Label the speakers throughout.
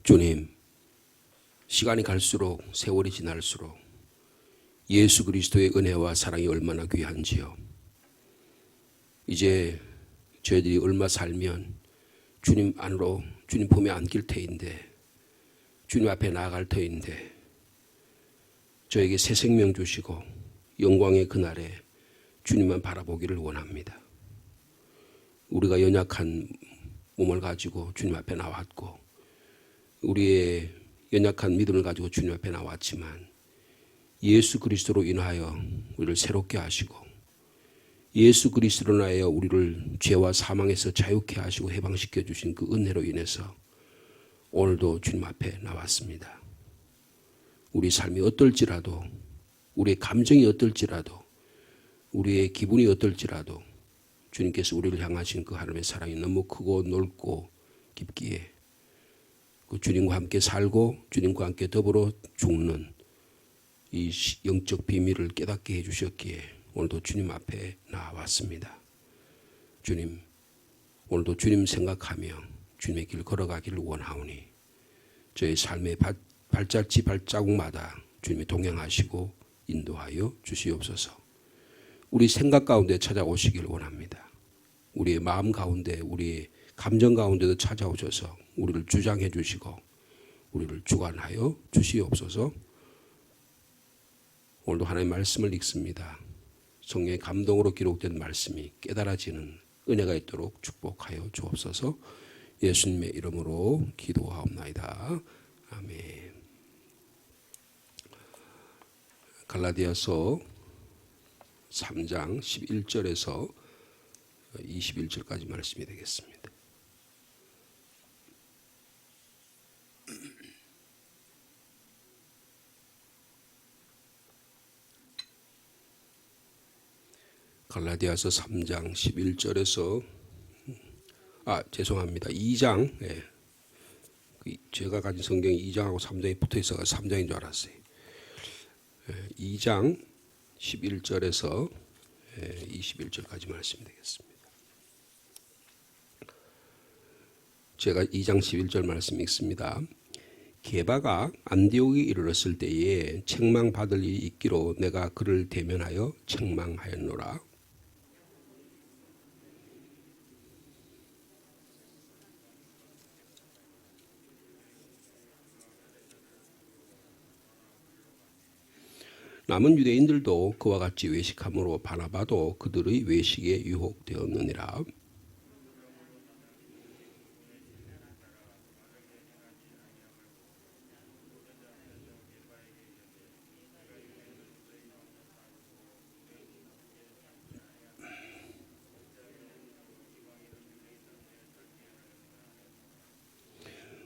Speaker 1: 주님, 시간이 갈수록 세월이 지날수록 예수 그리스도의 은혜와 사랑이 얼마나 귀한지요. 이제 저희들이 얼마 살면 주님 안으로 주님 품에 안길 터인데, 주님 앞에 나아갈 터인데, 저에게 새 생명 주시고 영광의 그날에 주님만 바라보기를 원합니다. 우리가 연약한 몸을 가지고 주님 앞에 나왔고, 우리의 연약한 믿음을 가지고 주님 앞에 나왔지만 예수 그리스도로 인하여 우리를 새롭게 하시고, 예수 그리스도로 인하여 우리를 죄와 사망에서 자유케 하시고 해방시켜 주신 그 은혜로 인해서 오늘도 주님 앞에 나왔습니다. 우리 삶이 어떨지라도, 우리의 감정이 어떨지라도, 우리의 기분이 어떨지라도 주님께서 우리를 향하신 그 하나님의 사랑이 너무 크고 넓고 깊기에 그 주님과 함께 살고 주님과 함께 더불어 죽는 이 영적 비밀을 깨닫게 해주셨기에 오늘도 주님 앞에 나왔습니다. 주님, 오늘도 주님 생각하며 주님의 길 걸어가기를 원하오니 저의 삶의 발자취 발자국마다 주님이 동행하시고 인도하여 주시옵소서. 우리 생각 가운데 찾아오시길 원합니다. 우리의 마음 가운데, 우리의 감정 가운데도 찾아오셔서 우리를 주장해 주시고 우리를 주관하여 주시옵소서. 오늘도 하나님의 말씀을 읽습니다. 성령의 감동으로 기록된 말씀이 깨달아지는 은혜가 있도록 축복하여 주옵소서. 예수님의 이름으로 기도하옵나이다. 아멘. 갈라디아서 3장 11절에서 21절까지 말씀이 되겠습니다. 갈라디아서 3장 11절에서 죄송합니다. 2장, 제가 가진 성경이 2장하고 3장이 붙어 있어서 3장인 줄 알았어요. 2장 11절에서 21절까지 말씀이 되겠습니다. 제가 2장 11절 말씀 읽습니다. 게바가 안디옥에 이르렀을 때에 책망받을 일이 있기로 내가 그를 대면하여 책망하였노라. 남은 유대인들도 그와 같이 외식함으로 바나바도 그들의 외식에 유혹되었느니라.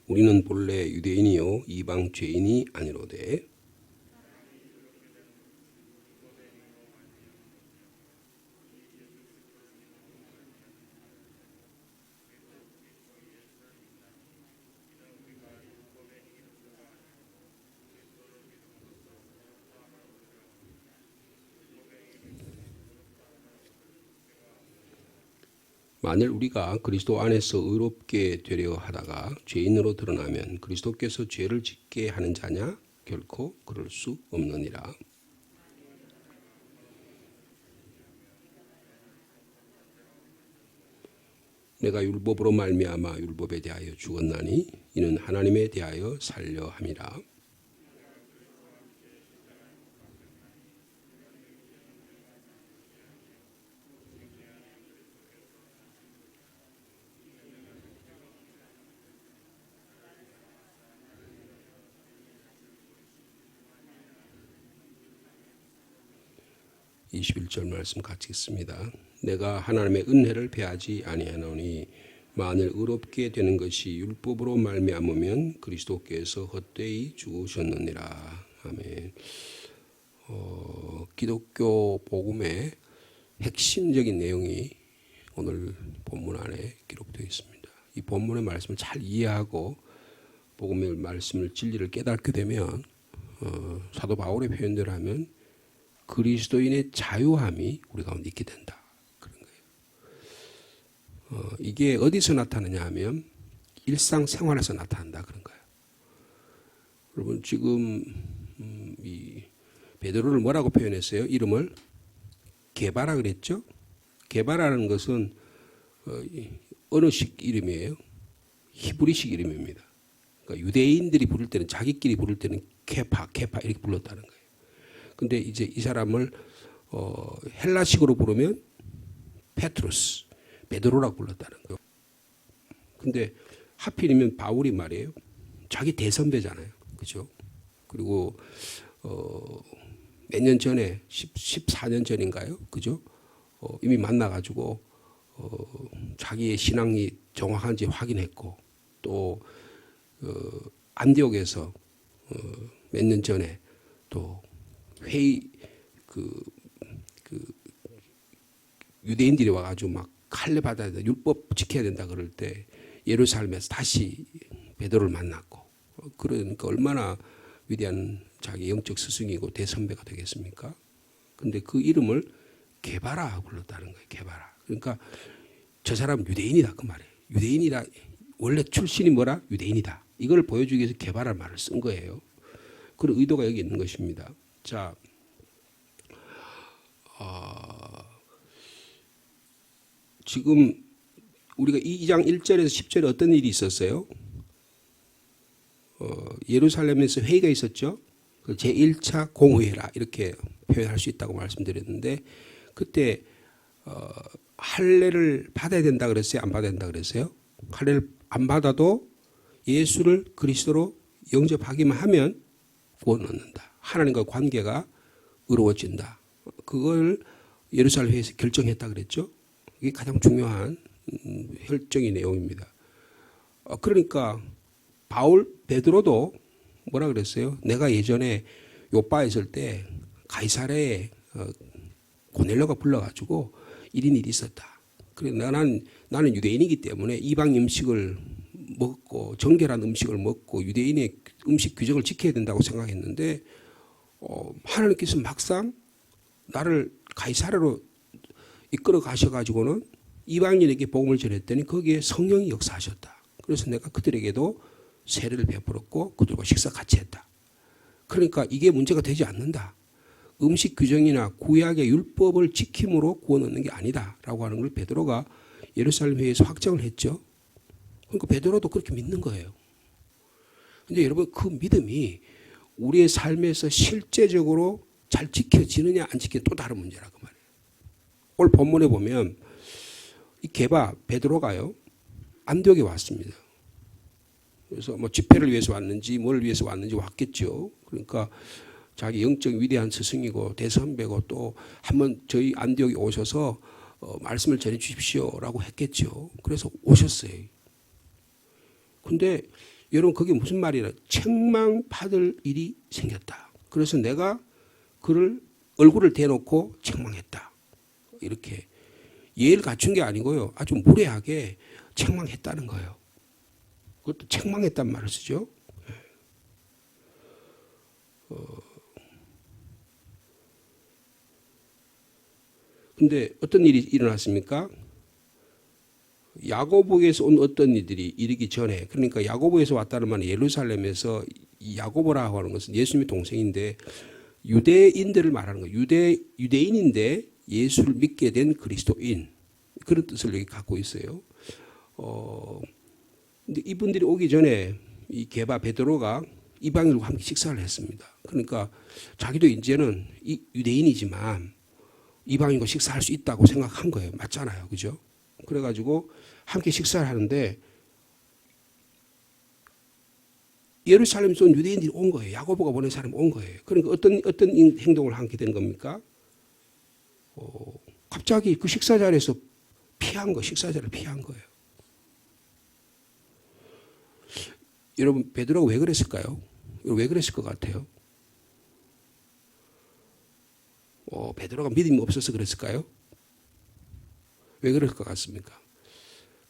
Speaker 1: 우리는 본래 유대인이요 이방 죄인이 아니로되 만일 우리가 그리스도 안에서 의롭게 되려 하다가 죄인으로 드러나면 그리스도께서 죄를 짓게 하는 자냐? 결코 그럴 수 없느니라. 내가 율법으로 말미암아 율법에 대하여 죽었나니 이는 하나님에 대하여 살려 함이라. 21절 말씀 같이 읽습니다. 내가 하나님의 은혜를 배하지 아니하노니 만일 의롭게 되는 것이 율법으로 말미암으면 그리스도께서 헛되이 죽으셨느니라. 아멘. 기독교 복음의 핵심적인 내용이 오늘 본문 안에 기록되어 있습니다. 이 본문의 말씀을 잘 이해하고 복음의 말씀을 진리를 깨닫게 되면 사도 바울의 표현대로 하면 그리스도인의 자유함이 우리 가운데 있게 된다. 그런 거예요. 이게 어디서 나타나냐 하면 일상생활에서 나타난다. 그런 거예요. 여러분 지금 이 베드로를 뭐라고 표현했어요? 이름을 게바라 그랬죠? 게바라는 것은 언어식 이름이에요. 히브리식 이름입니다. 그러니까 유대인들이 부를 때는 자기끼리 부를 때는 케파 이렇게 불렀다는 거예요. 근데 이제 이 사람을 헬라식으로 부르면 페트루스, 베드로라고 불렀다는 거예요. 근데 하필이면 바울이 말이에요. 자기 대선배잖아요. 그죠? 그리고 몇 년 전에 14년 전인가요? 그죠? 이미 만나가지고 자기의 신앙이 정확한지 확인했고 또 안디옥에서 몇 년 전에 또 회의 그 유대인들이 와가지고 막 할례 받아야 된다, 율법 지켜야 된다 그럴 때 예루살렘에서 다시 베드로를 만났고 그러니까 얼마나 위대한 자기 영적 스승이고 대선배가 되겠습니까? 근데 그 이름을 게바라 불렀다는 거예요. 게바라. 그러니까 저 사람 유대인이다 그 말이에요. 유대인이다. 원래 출신이 뭐라? 유대인이다. 이걸 보여주기 위해서 게바라 말을 쓴 거예요. 그런 의도가 여기 있는 것입니다. 자, 지금 우리가 2장 1절에서 10절에 어떤 일이 있었어요? 예루살렘에서 회의가 있었죠. 제1차 공회라 이렇게 표현할 수 있다고 말씀드렸는데 그때 할례를 받아야 된다 그랬어요? 안 받아야 된다 그랬어요? 할례를 안 받아도 예수를 그리스도로 영접하기만 하면 구원 얻는다. 하나님과 관계가 의로워진다. 그걸 예루살렘 회의에서 결정했다 그랬죠. 이게 가장 중요한 혈정의 내용입니다. 그러니까 베드로도 뭐라 그랬어요? 내가 예전에 요빠에 있을 때 가이사랴에 고넬료가 불러가지고 이런 일이 있었다. 그래 나는 유대인이기 때문에 이방 음식을 먹고 정결한 음식을 먹고 유대인의 음식 규정을 지켜야 된다고 생각했는데 하나님께서 막상 나를 가이사랴로 이끌어 가셔가지고는 이방인에게 복음을 전했더니 거기에 성령이 역사하셨다. 그래서 내가 그들에게도 세례를 베풀었고 그들과 식사 같이 했다. 그러니까 이게 문제가 되지 않는다. 음식 규정이나 구약의 율법을 지킴으로 구원 얻는 게 아니다라고 하는 걸 베드로가 예루살렘 회의에서 확정을 했죠. 그러니까 베드로도 그렇게 믿는 거예요. 근데 여러분 그 믿음이 우리의 삶에서 실제적으로 잘 지켜지느냐 안 지켜지느냐 또 다른 문제라고 말이에요. 오늘 본문에 보면 이 베드로가요 안디옥에 왔습니다. 그래서 뭐 집회를 위해서 왔는지 뭘 위해서 왔는지 왔겠죠. 그러니까 자기 영적 위대한 스승이고 대선배고 또 한번 저희 안디옥에 오셔서 말씀을 전해 주십시오라고 했겠죠. 그래서 오셨어요. 근데 여러분 그게 무슨 말이냐? 책망받을 일이 생겼다. 그래서 내가 그를 얼굴을 대놓고 책망했다. 이렇게 예의를 갖춘 게 아니고요. 아주 무례하게 책망했다는 거예요. 그것도 책망했단 말을 쓰죠. 근데 어떤 일이 일어났습니까? 야고보에서 온 어떤 이들이 이르기 전에 그러니까 야고보에서 왔다는 말은 예루살렘에서 이 야고보라고 하는 것은 예수님의 동생인데 유대인들을 말하는 거예요. 유대인인데 예수를 믿게 된 그리스도인 그런 뜻을 여기 갖고 있어요. 근데 이분들이 오기 전에 이 베드로가 이방인과 함께 식사를 했습니다. 그러니까 자기도 이제는 유대인이지만 이방인과 식사할 수 있다고 생각한 거예요. 맞잖아요, 그죠? 그래가지고 함께 식사를 하는데 예루살렘에서 온 유대인들이 온 거예요. 야고보가 보낸 사람이 온 거예요. 그러니까 어떤 행동을 하게 된 겁니까? 갑자기 그 식사 자리에서 식사 자리를 피한 거예요. 여러분 베드로가 왜 그랬을까요? 왜 그랬을 것 같아요? 베드로가 믿음이 없어서 그랬을까요? 왜 그럴 것 같습니까?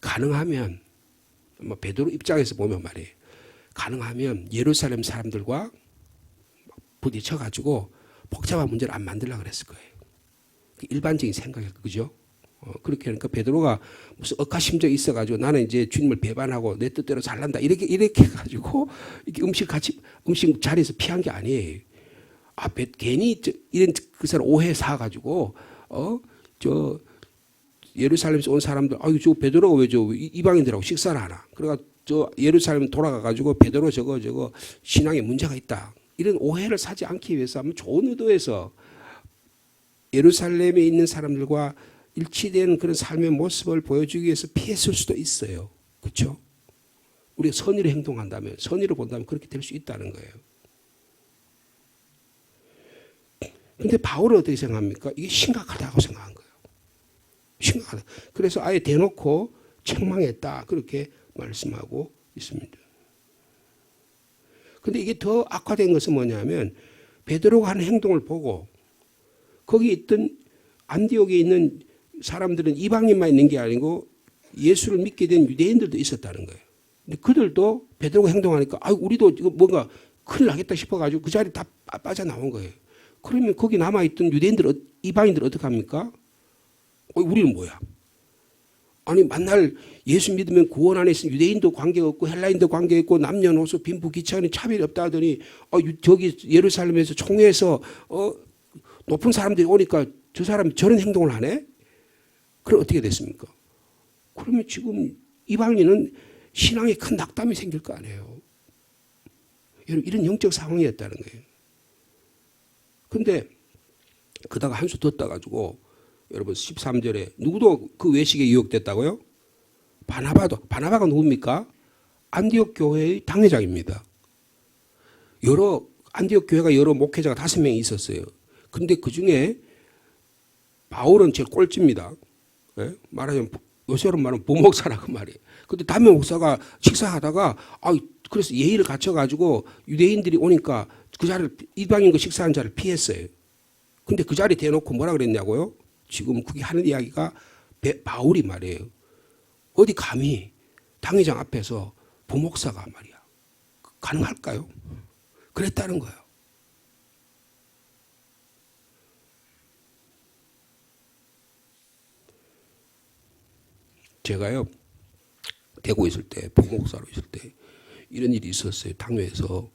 Speaker 1: 가능하면 베드로 입장에서 보면 말이에요. 가능하면 예루살렘 사람들과 부딪혀가지고 복잡한 문제를 안 만들려고 그랬을 거예요. 일반적인 생각이에요. 그죠? 그렇게 하니까 베드로가 무슨 억하심정이 있어가지고 나는 이제 주님을 배반하고 내 뜻대로 잘난다 이렇게 해가지고 이렇게 음식 자리에서 피한 게 아니에요. 괜히 이런 그 사람 오해 사가지고 저 예루살렘에서 온 사람들 저 베드로가 왜 저 이방인들하고 식사를 하나? 그래가 저 예루살렘 돌아가가지고 베드로 저거 신앙에 문제가 있다. 이런 오해를 사지 않기 위해서 한번 좋은 의도에서 예루살렘에 있는 사람들과 일치되는 그런 삶의 모습을 보여주기 위해서 피했을 수도 있어요. 그렇죠? 우리가 선의로 행동한다면, 선의로 본다면 그렇게 될 수 있다는 거예요. 근데 바울은 어떻게 생각합니까? 이게 심각하다고 생각한 거예요. 심각하다. 그래서 아예 대놓고 책망했다. 그렇게 말씀하고 있습니다. 근데 이게 더 악화된 것은 뭐냐면 베드로가 하는 행동을 보고 거기 있던 안디옥에 있는 사람들은 이방인만 있는 게 아니고 예수를 믿게 된 유대인들도 있었다는 거예요. 근데 그들도 베드로가 행동하니까 우리도 이거 뭔가 큰일 나겠다 싶어가지고 그 자리 다 빠져나온 거예요. 그러면 거기 남아있던 유대인들, 이방인들 어떻게 합니까? 우리는 뭐야? 아니 만날 예수 믿으면 구원 안에 있으면 유대인도 관계없고 헬라인도 관계없고 남녀노소 빈부 귀천이 차별이 없다 하더니 저기 예루살렘에서 총회에서 높은 사람들이 오니까 저 사람이 저런 행동을 하네? 그럼 어떻게 됐습니까? 그러면 지금 이방인은 신앙에 큰 낙담이 생길 거 아니에요. 여러분 이런 영적 상황이었다는 거예요. 근데 그다가 한 수 더 떠가지고 여러분 13절에 누구도 그 외식에 유혹됐다고요? 바나바가 누굽니까? 안디옥 교회의 당회장입니다. 안디옥 교회가 여러 목회자가 5명이 있었어요. 근데 그 중에 바울은 제일 꼴찌입니다. 예? 말하자면 요새로 말하면 부목사라고 말이에요. 근데 담임 목사가 식사하다가 그래서 예의를 갖춰가지고 유대인들이 오니까 그 자리를 이방인과 식사한 자리를 피했어요. 근데 그 자리 대놓고 뭐라 그랬냐고요? 지금 그게 하는 이야기가 바울이 말이에요. 어디 감히 당회장 앞에서 부목사가 말이야. 가능할까요? 그랬다는 거예요. 제가요 대구에 있을 때 부목사로 있을 때 이런 일이 있었어요. 당회에서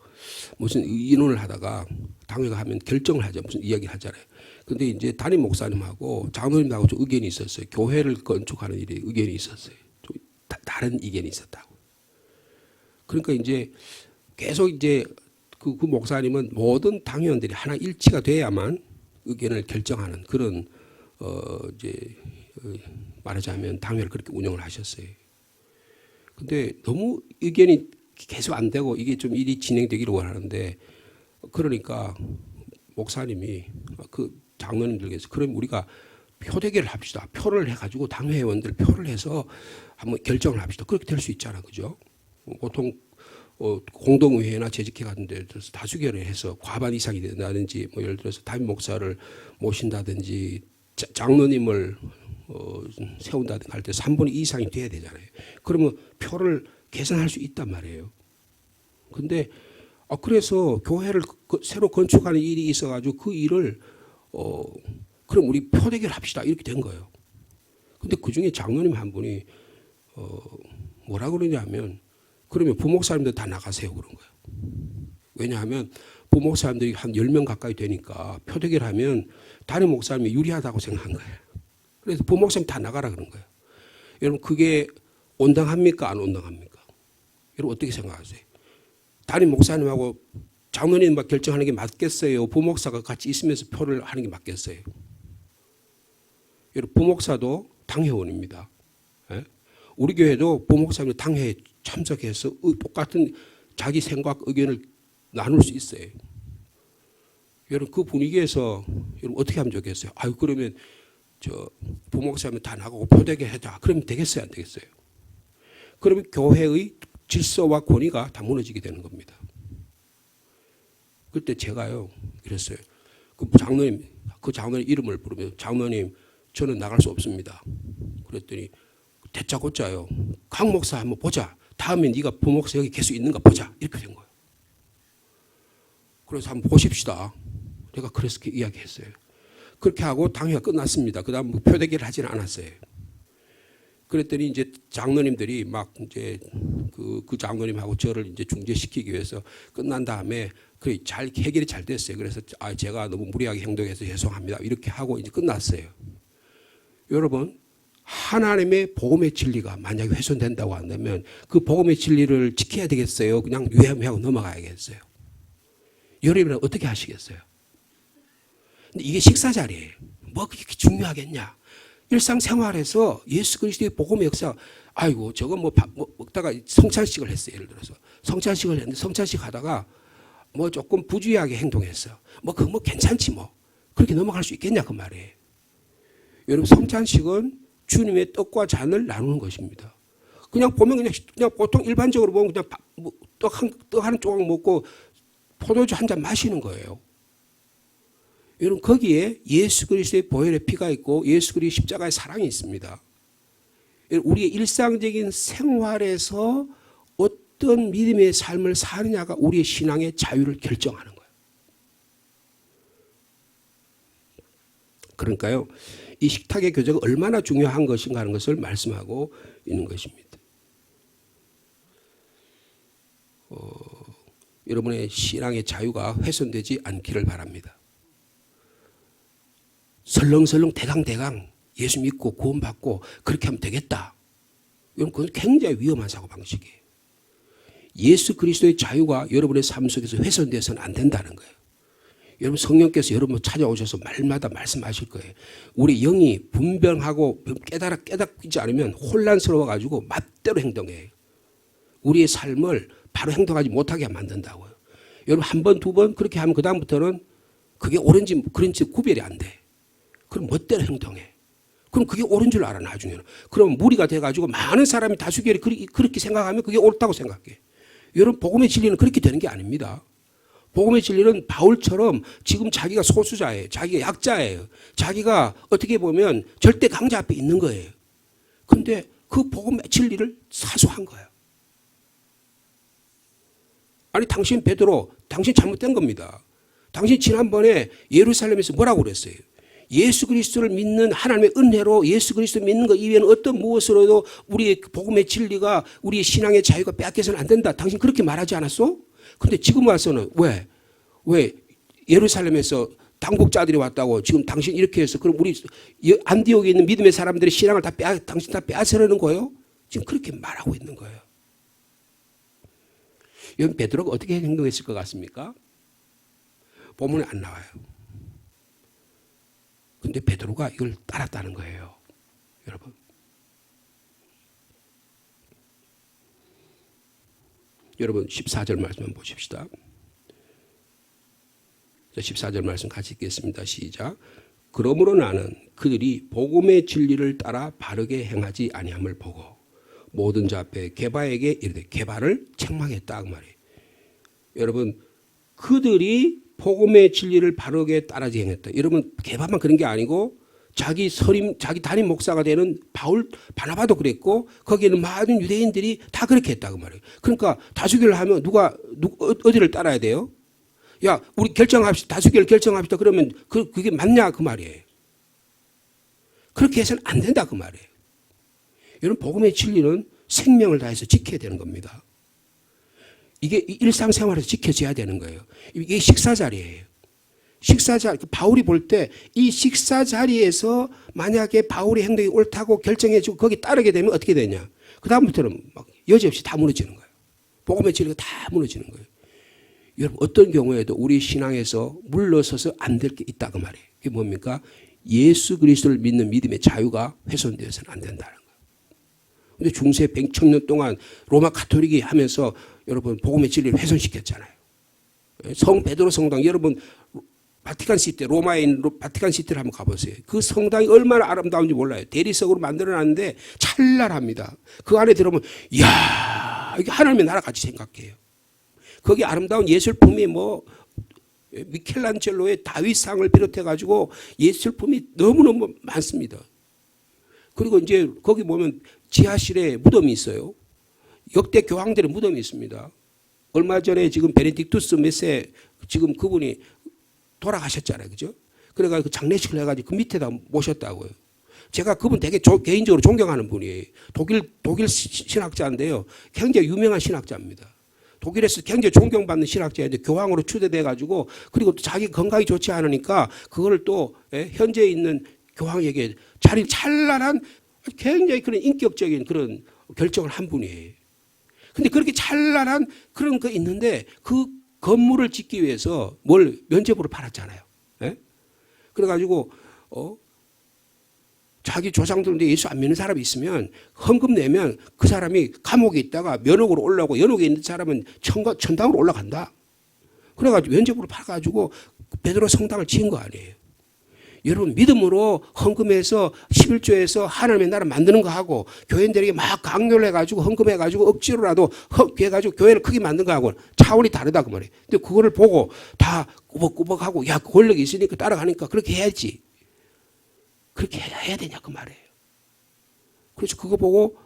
Speaker 1: 무슨 인원을 하다가 당회가 하면 결정을 하죠. 무슨 이야기를 하잖아요. 근데 이제 담임 목사님하고 장로님하고 좀 의견이 있었어요. 교회를 건축하는 일에 의견이 있었어요. 좀 다른 의견이 있었다고. 그러니까 이제 계속 이제 그 목사님은 모든 당회원들이 하나 일치가 돼야만 의견을 결정하는 그런 이제 말하자면 당회를 그렇게 운영을 하셨어요. 근데 너무 의견이 계속 안 되고 이게 좀 일이 진행되기를 원하는데 그러니까 목사님이 그 장로님들께서 그럼 우리가 표 대결을 합시다. 표를 해가지고 당회의원들 표를 해서 한번 결정을 합시다. 그렇게 될 수 있잖아, 그죠? 보통 공동의회나 재직회 같은 데서 다수결을 해서 과반 이상이 된다든지 뭐 예를 들어서 담임 목사를 모신다든지 장로님을 세운다든지 할 때 3분의 2 이상이 돼야 되잖아요. 그러면 표를 계산할 수 있단 말이에요. 근데 그래서 교회를 새로 건축하는 일이 있어가지고 그 일을 그럼 우리 표대결 합시다 이렇게 된 거예요. 근데 그 중에 장로님 한 분이 뭐라 그러냐면 그러면 부목사님들 다 나가세요 그런 거예요. 왜냐하면 부목사님들이 한 10명 가까이 되니까 표대결 하면 다른 목사님이 유리하다고 생각한 거예요. 그래서 부목사님 다 나가라 그런 거예요. 여러분 그게 온당합니까 안 온당합니까? 여러분 어떻게 생각하세요? 담임 목사님하고 장로님만 결정하는 게 맞겠어요? 부목사가 같이 있으면서 표를 하는 게 맞겠어요? 여러분 부목사도 당회원입니다. 예? 우리 교회도 부목사님 당회에 참석해서 똑같은 자기 생각 의견을 나눌 수 있어요. 여러분 그 분위기에서 여러분 어떻게 하면 좋겠어요? 그러면 저 부목사님 다 나가고 표대결 하자. 그러면 되겠어요 안 되겠어요? 그러면 교회의 질서와 권위가 다 무너지게 되는 겁니다. 그때 제가요 그랬어요. 그 장로님 이름을 부르면 장로님 저는 나갈 수 없습니다. 그랬더니 대짜고짜요. 강 목사 한번 보자. 다음에 네가 부목사 여기 계속 있는가 보자. 이렇게 된 거예요. 그래서 한번 보십시다. 내가 그래서 이야기했어요. 그렇게 하고 당회가 끝났습니다. 그 다음 표대기를 하지는 않았어요. 그랬더니 이제 장로님들이 막 이제 그 장로님하고 저를 이제 중재시키기 위해서 끝난 다음에 그 잘 해결이 잘 됐어요. 그래서 제가 너무 무리하게 행동해서 죄송합니다. 이렇게 하고 이제 끝났어요. 여러분, 하나님의 복음의 진리가 만약에 훼손된다고 한다면 그 복음의 진리를 지켜야 되겠어요? 그냥 유야무하고 넘어가야겠어요? 여러분은 어떻게 하시겠어요? 근데 이게 식사 자리예요. 뭐 그렇게 중요하겠냐? 일상생활에서 예수 그리스도의 복음의 역사, 아이고 저거 뭐 먹다가 성찬식을 했어요. 예를 들어서 성찬식을 했는데 성찬식 하다가 뭐 조금 부주의하게 행동했어. 뭐 그거 뭐 괜찮지 뭐. 그렇게 넘어갈 수 있겠냐 그 말이에요. 여러분, 성찬식은 주님의 떡과 잔을 나누는 것입니다. 그냥 보면 그냥 보통 일반적으로 보면 그냥 떡 한 조각 먹고 포도주 한 잔 마시는 거예요. 여러분, 거기에 예수 그리스도의 보혈의 피가 있고 예수 그리스도의 십자가의 사랑이 있습니다. 우리의 일상적인 생활에서 어떤 믿음의 삶을 사느냐가 우리의 신앙의 자유를 결정하는 거예요. 그러니까요, 이 식탁의 교제가 얼마나 중요한 것인가 하는 것을 말씀하고 있는 것입니다. 여러분의 신앙의 자유가 훼손되지 않기를 바랍니다. 설렁설렁 대강대강 예수 믿고 구원받고 그렇게 하면 되겠다. 여러분, 그건 굉장히 위험한 사고방식이에요. 예수 그리스도의 자유가 여러분의 삶 속에서 훼손되어서는 안 된다는 거예요. 여러분, 성령께서 여러분 찾아오셔서 말마다 말씀하실 거예요. 우리 영이 분별하고 깨닫지 않으면 혼란스러워가지고 맘대로 행동해요. 우리의 삶을 바로 행동하지 못하게 만든다고요. 여러분, 한 번, 두 번 그렇게 하면 그다음부터는 그게 옳은지 그런지 구별이 안 돼. 그럼 멋대로 행동해. 그럼 그게 옳은 줄 알아, 나중에는. 그럼 무리가 돼가지고 많은 사람이 다수결이 그렇게 생각하면 그게 옳다고 생각해. 여러분, 복음의 진리는 그렇게 되는 게 아닙니다. 복음의 진리는 바울처럼 지금 자기가 소수자예요. 자기가 약자예요. 자기가 어떻게 보면 절대 강자 앞에 있는 거예요. 그런데 그 복음의 진리를 사수한 거예요. 아니, 당신 베드로, 당신 잘못된 겁니다. 당신 지난번에 예루살렘에서 뭐라고 그랬어요? 예수 그리스도를 믿는 하나님의 은혜로 예수 그리스도 믿는 것 이외에는 어떤 무엇으로도 우리의 복음의 진리가 우리의 신앙의 자유가 빼앗겨서는 안 된다. 당신 그렇게 말하지 않았어? 근데 지금 와서는 왜 예루살렘에서 당국자들이 왔다고 지금 당신 이렇게 해서 그럼 우리 안디옥에 있는 믿음의 사람들의 신앙을 당신 다 빼앗으려는 거예요? 지금 그렇게 말하고 있는 거예요. 여러분, 베드로가 어떻게 행동했을 것 같습니까? 본문에 안 나와요. 근데 베드로가 이걸 따랐다는 거예요. 여러분. 여러분, 14절 말씀 한번 보십시다. 14절 말씀 같이 읽겠습니다. 시작. 그러므로 나는 그들이 복음의 진리를 따라 바르게 행하지 아니함을 보고 모든 자 앞에 게바에게 이르되, 게바를 책망했다 그 말이에요. 여러분, 그들이 복음의 진리를 바르게 따라지 행했다. 여러분, 게바만 그런 게 아니고 자기 담임 목사가 되는 바나바도 그랬고 거기에는 많은 유대인들이 다 그렇게 했다 그 말이에요. 그러니까 다수결을 하면 어디를 따라야 돼요? 야, 우리 결정합시다. 다수결 결정합시다. 그러면 그게 맞냐 그 말이에요. 그렇게 해서는 안 된다 그 말이에요. 여러분, 복음의 진리는 생명을 다해서 지켜야 되는 겁니다. 이게 일상생활에서 지켜져야 되는 거예요. 이게 식사 자리예요. 식사 자리, 바울이 볼 때 이 식사 자리에서 만약에 바울의 행동이 옳다고 결정해주고 거기 따르게 되면 어떻게 되냐? 그 다음부터는 막 여지없이 다 무너지는 거예요. 복음의 진리가 다 무너지는 거예요. 여러분, 어떤 경우에도 우리 신앙에서 물러서서 안 될 게 있다 그 말이에요. 그게 뭡니까? 예수 그리스도를 믿는 믿음의 자유가 훼손되어서는 안 된다는 거예요. 근데 중세 100년 동안 로마 가톨릭이 하면서 여러분 복음의 진리를 훼손시켰잖아요. 성 베드로 성당, 여러분 바티칸 시티, 로마에 있는 바티칸 시티를 한번 가보세요. 그 성당이 얼마나 아름다운지 몰라요. 대리석으로 만들어놨는데 찬란합니다. 그 안에 들어오면 이야, 이게 하나님의 나라 같이 생각해요. 거기 아름다운 예술품이 뭐 미켈란젤로의 다윗상을 비롯해가지고 예술품이 너무너무 많습니다. 그리고 이제 거기 보면 지하실에 무덤이 있어요. 역대 교황들의 무덤이 있습니다. 얼마 전에 지금 베네딕투스 몇 세 지금 그분이 돌아가셨잖아요. 그죠? 그래가지고 그 장례식을 해가지고 그 밑에다 모셨다고요. 제가 그분 되게 개인적으로 존경하는 분이에요. 독일 신학자인데요. 굉장히 유명한 신학자입니다. 독일에서 굉장히 존경받는 신학자인데 교황으로 추대돼가지고 그리고 또 자기 건강이 좋지 않으니까 그거를 또 현재 있는 교황에게 찬란한 굉장히 그런 인격적인 그런 결정을 한 분이에요. 근데 그렇게 찬란한 그런 거 있는데 그 건물을 짓기 위해서 뭘 면죄부를 팔았잖아요. 예? 그래가지고 자기 조상들인데 예수 안 믿는 사람이 있으면 헌금 내면 그 사람이 감옥에 있다가 면옥으로 올라오고 연옥에 있는 사람은 천당으로 올라간다. 그래가지고 면죄부를 팔아가지고 베드로 성당을 지은 거 아니에요. 여러분 믿음으로 헌금해서 11조에서 하나님의 나라 만드는 거 하고 교인들에게 막 강요를 해가지고 헌금해가지고 억지로라도 해가지고 교회를 크게 만든 거하고 차원이 다르다 그 말이에요. 근데 그거를 보고 다 꾸벅꾸벅하고 야 권력이 있으니까 따라가니까 그렇게 해야지. 그렇게 해야 되냐 그 말이에요. 그래서 그거 보고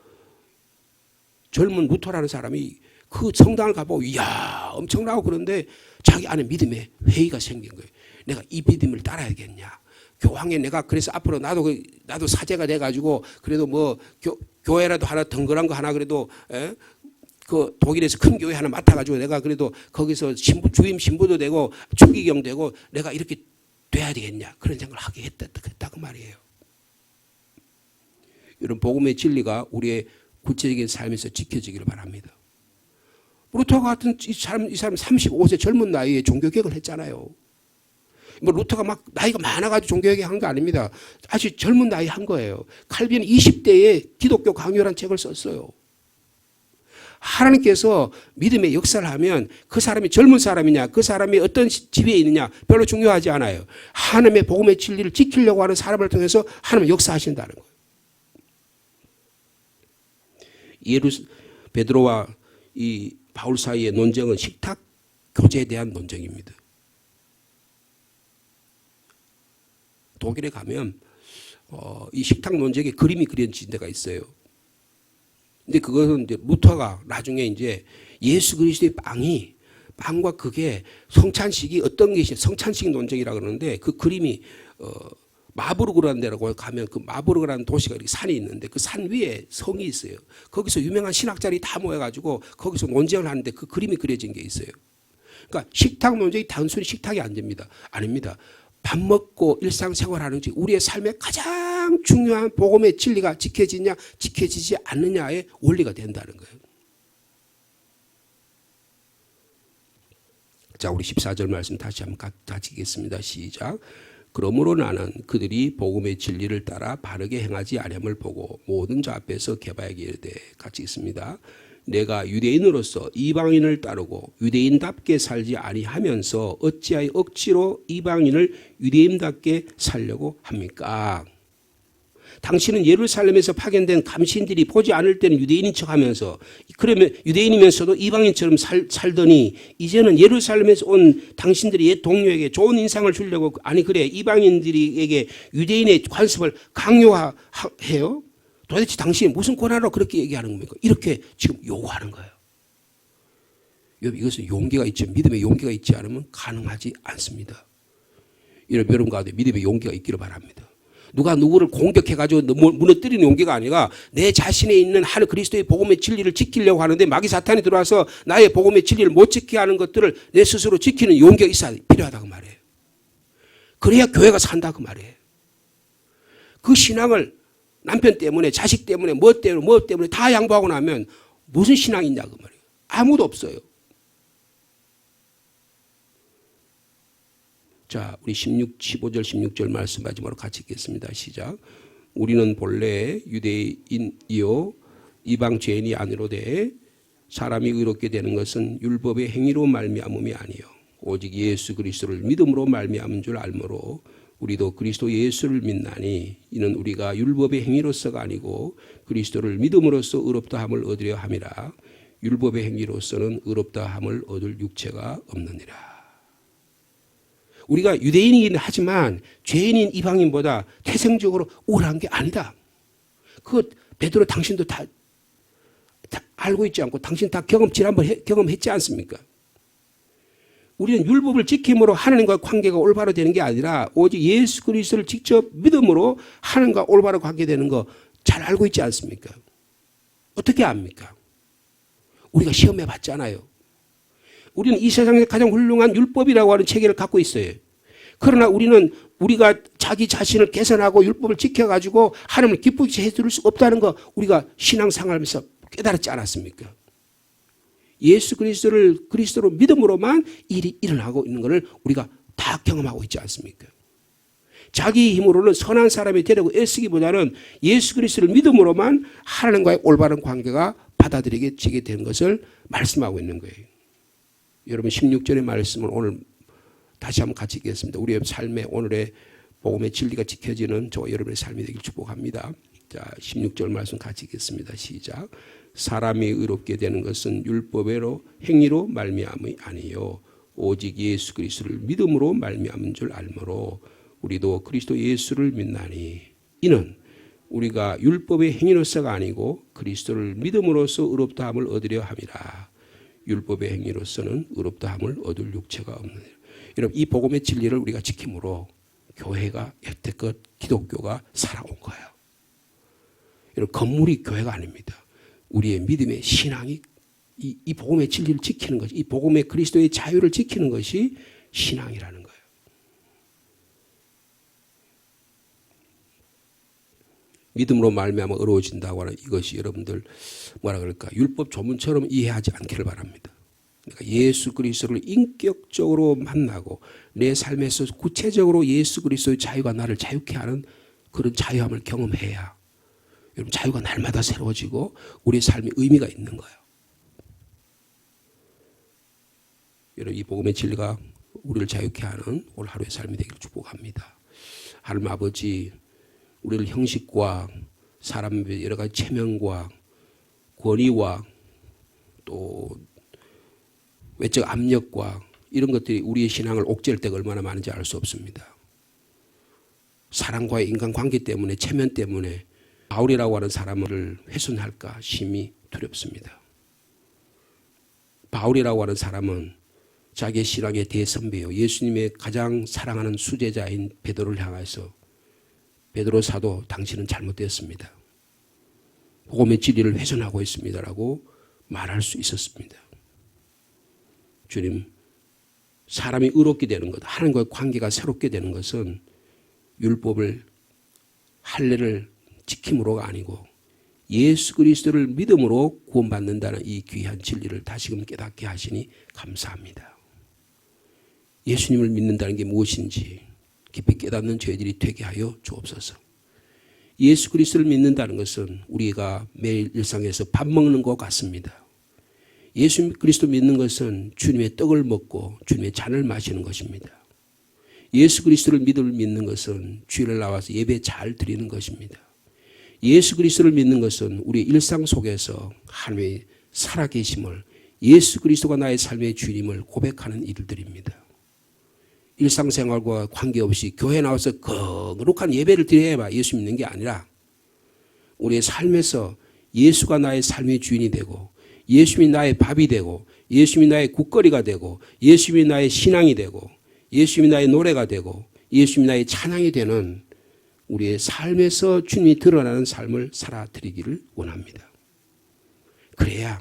Speaker 1: 젊은 루터라는 사람이 그 성당을 가보고 이야 엄청나고 그런데 자기 안에 믿음에 회의가 생긴 거예요. 내가 이 믿음을 따라야겠냐. 교황에 내가 그래서 앞으로 나도 사제가 돼가지고 그래도 뭐 교회라도 하나 덩그란 거 하나 그래도 그 독일에서 큰 교회 하나 맡아가지고 내가 그래도 거기서 주임 신부도 되고 추기경 되고 내가 이렇게 돼야 되겠냐 그런 생각을 하게 했다 그 말이에요. 이런 복음의 진리가 우리의 구체적인 삶에서 지켜지기를 바랍니다. 루터 같은 이 사람 35세 젊은 나이에 종교개혁을 했잖아요. 뭐 루터가 막 나이가 많아가지고 종교개혁 한 거 아닙니다. 아주 젊은 나이에 한 거예요. 칼빈은 20대에 기독교 강요라는 책을 썼어요. 하나님께서 믿음의 역사를 하면 그 사람이 젊은 사람이냐 그 사람이 어떤 지위에 있느냐 별로 중요하지 않아요. 하나님의 복음의 진리를 지키려고 하는 사람을 통해서 하나님은 역사하신다는 거예요. 베드로와 이 바울 사이의 논쟁은 식탁 교제에 대한 논쟁입니다. 독일에 가면 이 식탁 논쟁에 그림이 그려진 데가 있어요. 근데 그것은 이제 루터가 나중에 이제 예수 그리스도의 빵과 그게 성찬식이 어떤 것이 성찬식 논쟁이라 그러는데 그 그림이 마부르그라는 데라고 가면 그 마부르그라는 도시가 이렇게 산이 있는데 그 산 위에 성이 있어요. 거기서 유명한 신학자들이 다 모여가지고 거기서 논쟁을 하는데 그 그림이 그려진 게 있어요. 그러니까 식탁 논쟁이 단순히 식탁이 안 됩니다. 아닙니다. 밥 먹고 일상생활하는 지 우리의 삶의 가장 중요한 복음의 진리가 지켜지냐 지켜지지 않느냐의 원리가 된다는 거예요. 자, 우리 14절 말씀 다시 한번 같이 읽겠습니다. 시작. 그러므로 나는 그들이 복음의 진리를 따라 바르게 행하지 아니함을 보고 모든 자 앞에서 개바에게 이르되 같이 읽습니다. 내가 유대인으로서 이방인을 따르고 유대인답게 살지 아니하면서 어찌하여 억지로 이방인을 유대인답게 살려고 합니까? 당신은 예루살렘에서 파견된 감신들이 보지 않을 때는 유대인인 척하면서 그러면 유대인이면서도 이방인처럼 살더니 이제는 예루살렘에서 온 당신들이 옛 동료에게 좋은 인상을 주려고 아니 그래 이방인들에게 유대인의 관습을 강요해요? 도대체 당신이 무슨 권한으로 그렇게 얘기하는 겁니까? 이렇게 지금 요구하는 거예요. 이것은 용기가 있죠. 믿음의 용기가 있지 않으면 가능하지 않습니다. 여러분 가운데 믿음의 용기가 있기를 바랍니다. 누가 누구를 공격해가지고 무너뜨리는 용기가 아니라 내 자신에 있는 하늘 그리스도의 복음의 진리를 지키려고 하는데 마귀 사탄이 들어와서 나의 복음의 진리를 못 지키게 하는 것들을 내 스스로 지키는 용기가 있어야 필요하다고 말이에요. 그래야 교회가 산다고 말이에요. 그 신앙을 남편 때문에 자식 때문에 뭐 때문에 다 양보하고 나면 무슨 신앙이냐고 말이에요. 아무도 없어요. 자, 우리 15절 16절 말씀 마지막으로 같이 읽겠습니다. 시작. 우리는 본래 유대인이요 이방 죄인이 아니로되 사람이 의롭게 되는 것은 율법의 행위로 말미암음이 아니요 오직 예수 그리스도를 믿음으로 말미암은 줄 알므로 우리도 그리스도 예수를 믿나니 이는 우리가 율법의 행위로서가 아니고 그리스도를 믿음으로써 의롭다함을 얻으려 함이라. 율법의 행위로서는 의롭다함을 얻을 육체가 없느니라. 우리가 유대인이긴 하지만 죄인인 이방인보다 태생적으로 우월한 게 아니다. 그거 베드로 당신도 다 알고 있지 않고 당신 다 지난번 경험했지 않습니까? 우리는 율법을 지킴으로 하나님과 관계가 올바로 되는 게 아니라 오직 예수 그리스도를 직접 믿음으로 하나님과 올바로 관계되는 거 잘 알고 있지 않습니까? 어떻게 압니까? 우리가 시험해 봤잖아요. 우리는 이 세상에서 가장 훌륭한 율법이라고 하는 체계를 갖고 있어요. 그러나 우리는 우리가 자기 자신을 개선하고 율법을 지켜가지고 하나님을 기쁘게 해줄 수 없다는 거 우리가 신앙생활하면서 깨달았지 않았습니까? 예수 그리스도로 믿음으로만 일이 일어나고 있는 것을 우리가 다 경험하고 있지 않습니까? 자기 힘으로는 선한 사람이 되려고 애쓰기보다는 예수 그리스도를 믿음으로만 하나님과의 올바른 관계가 받아들이게 되는 것을 말씀하고 있는 거예요. 여러분 16절의 말씀을 오늘 다시 한번 같이 읽겠습니다. 우리의 삶의 오늘의 복음의 진리가 지켜지는 저와 여러분의 삶이 되길 축복합니다. 자, 16절 말씀 같이 읽겠습니다. 시작. 사람이 의롭게 되는 것은 율법으로 행위로 말미암이 아니요 오직 예수 그리스도를 믿음으로 말미암은 줄 알므로 우리도 그리스도 예수를 믿나니 이는 우리가 율법의 행위로서가 아니고 그리스도를 믿음으로써 의롭다함을 얻으려 함이라. 율법의 행위로서는 의롭다함을 얻을 육체가 없느니라. 여러분 이 복음의 진리를 우리가 지킴으로 교회가 여태껏 기독교가 살아온 거예요. 여러분 건물이 교회가 아닙니다. 우리의 믿음의 신앙이 이 복음의 진리를 지키는 것이, 이 복음의 그리스도의 자유를 지키는 것이 신앙이라는 거예요. 믿음으로 말미암아 의로워진다고 하는 이것이 여러분들 뭐라 그럴까 율법 조문처럼 이해하지 않기를 바랍니다. 그러니까 예수 그리스도를 인격적으로 만나고 내 삶에서 구체적으로 예수 그리스도의 자유가 나를 자유케 하는 그런 자유함을 경험해야 여러분 자유가 날마다 새로워지고 우리의 삶이 의미가 있는 거예요. 여러분 이 복음의 진리가 우리를 자유케 하는 오늘 하루의 삶이 되기를 축복합니다. 하나님 아버지 우리를 형식과 사람의 여러 가지 체면과 권위와 또 외적 압력과 이런 것들이 우리의 신앙을 옥죄할 때가 얼마나 많은지 알 수 없습니다. 사람과의 인간관계 때문에 체면 때문에 바울이라고 하는 사람을 훼손할까 심히 두렵습니다. 바울이라고 하는 사람은 자기의 신앙의 대선배요 예수님의 가장 사랑하는 수제자인 베드로를 향해서 베드로 사도 당신은 잘못되었습니다. 복음의 진리를 훼손하고 있습니다라고 말할 수 있었습니다. 주님, 사람이 의롭게 되는 것, 하나님과의 관계가 새롭게 되는 것은 율법을 할례를 지킴으로가 아니고 예수 그리스도를 믿음으로 구원받는다는 이 귀한 진리를 다시금 깨닫게 하시니 감사합니다. 예수님을 믿는다는 게 무엇인지 깊이 깨닫는 저희들이 되게 하여 주옵소서. 예수 그리스도를 믿는다는 것은 우리가 매일 일상에서 밥 먹는 것 같습니다. 예수 그리스도 믿는 것은 주님의 떡을 먹고 주님의 잔을 마시는 것입니다. 예수 그리스도를 믿는 것은 주일을 나와서 예배 잘 드리는 것입니다. 예수 그리스도를 믿는 것은 우리의 일상 속에서 하나님의 살아계심을 예수 그리스도가 나의 삶의 주님을 고백하는 일들입니다. 일상생활과 관계없이 교회 나와서 거룩한 예배를 드려야 예수 믿는 게 아니라 우리의 삶에서 예수가 나의 삶의 주인이 되고 예수님이 나의 밥이 되고 예수님이 나의 국거리가 되고 예수님이 나의 신앙이 되고 예수님이 나의 노래가 되고 예수님이 나의 찬양이 되는 우리의 삶에서 주님이 드러나는 삶을 살아드리기를 원합니다. 그래야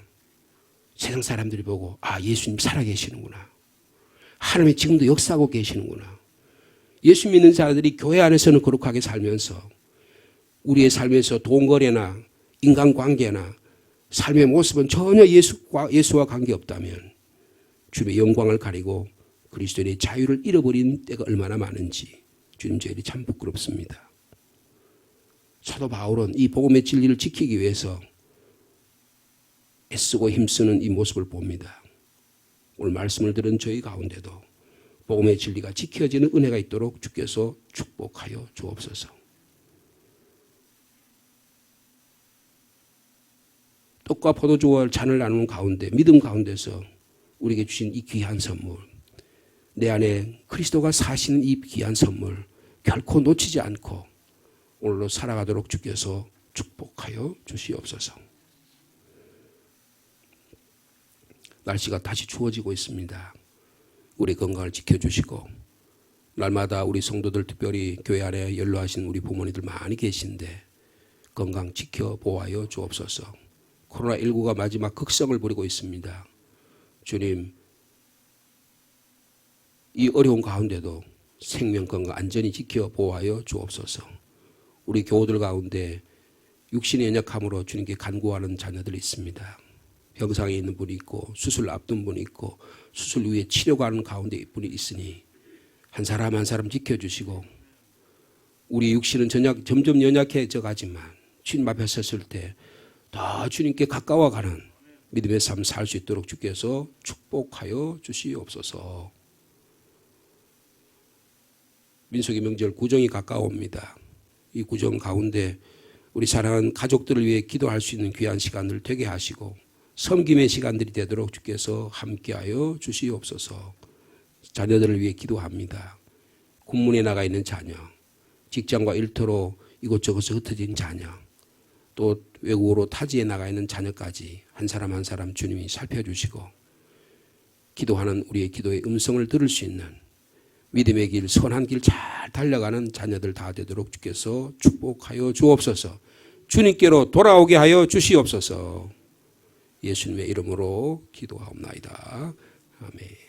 Speaker 1: 세상 사람들이 보고 아 예수님 살아계시는구나. 하나님이 지금도 역사하고 계시는구나. 예수 믿는 자들이 교회 안에서는 거룩하게 살면서 우리의 삶에서 돈거래나 인간관계나 삶의 모습은 전혀 예수와 관계없다면 주님의 영광을 가리고 그리스도의 자유를 잃어버린 때가 얼마나 많은지 주님 저희들이 참 부끄럽습니다. 사도 바울은 이 복음의 진리를 지키기 위해서 애쓰고 힘쓰는 이 모습을 봅니다. 오늘 말씀을 들은 저희 가운데도 복음의 진리가 지켜지는 은혜가 있도록 주께서 축복하여 주옵소서. 떡과 포도주와 잔을 나누는 가운데 믿음 가운데서 우리에게 주신 이 귀한 선물, 내 안에 그리스도가 사시는 이 귀한 선물 결코 놓치지 않고 오늘로 살아가도록 주께서 축복하여 주시옵소서. 날씨가 다시 추워지고 있습니다. 우리 건강을 지켜주시고 날마다 우리 성도들 특별히 교회 안에 연로하신 우리 부모님들 많이 계신데 건강 지켜보아요 주옵소서. 코로나19가 마지막 극성을 부리고 있습니다. 주님, 이 어려운 가운데도 생명 건강 안전히 지켜보아요 주옵소서. 우리 교우들 가운데 육신의 연약함으로 주님께 간구하는 자녀들이 있습니다. 병상에 있는 분이 있고 수술 앞둔 분이 있고 수술 후에 치료가 하는 가운데 분이 있으니 한 사람 한 사람 지켜주시고 우리 육신은 점점 연약해져 가지만 주님 앞에 섰을 때 더 주님께 가까워가는 믿음의 삶 살 수 있도록 주께서 축복하여 주시옵소서. 민수기 명절 구정이 가까워옵니다. 이 구정 가운데 우리 사랑하는 가족들을 위해 기도할 수 있는 귀한 시간을 되게 하시고 섬김의 시간들이 되도록 주께서 함께하여 주시옵소서. 자녀들을 위해 기도합니다. 군문에 나가 있는 자녀, 직장과 일터로 이곳저곳에 흩어진 자녀, 또 외국으로 타지에 나가 있는 자녀까지 한 사람 한 사람 주님이 살펴주시고 기도하는 우리의 기도의 음성을 들을 수 있는 믿음의 길, 선한 길 잘 달려가는 자녀들 다 되도록 주께서 축복하여 주옵소서. 주님께로 돌아오게 하여 주시옵소서. 예수님의 이름으로 기도하옵나이다. 아멘.